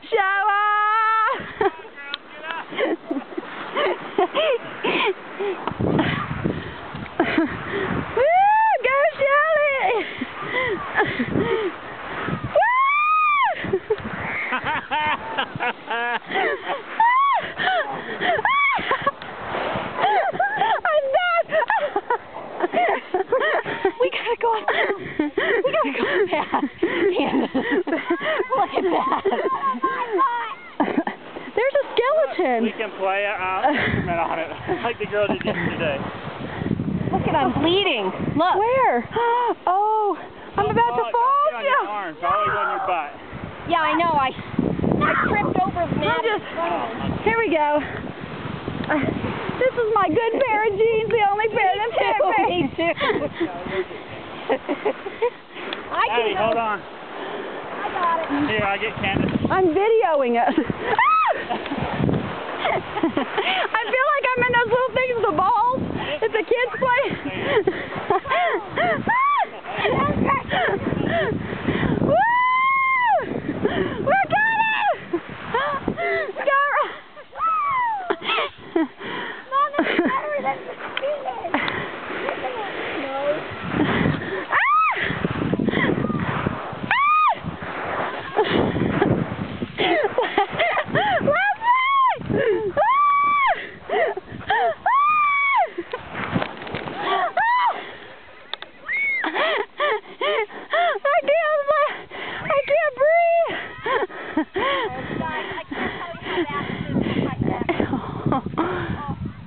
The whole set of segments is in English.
Show off! Woo! Go Shelly! I'm done! We gotta go on. We gotta go fast. Look at that. There's a skeleton. We can play an instrument on it, like the girl did yesterday. Look at, I'm bleeding. Look. Where? Oh, I'm about to fall. On your arms, always on your butt. Yeah, I know. I tripped over the mat. Here we go. This is my good pair of jeans, the only pair that fit me. Me too. Hey, hold on. I got it. Here, I get Candace. I'm videoing us. I feel like I'm in those little things, the balls that the kids play. Woo! We're coming! Go! Mom, it's better than the feeling. No. I can't breathe.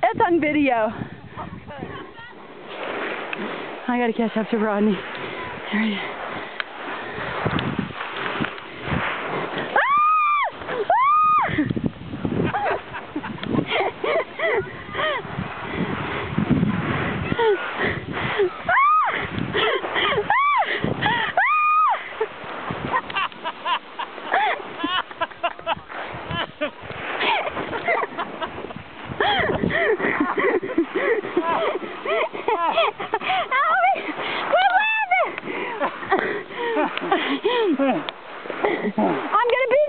It's on video. I gotta catch up to Rodney. There he is. I'm gonna be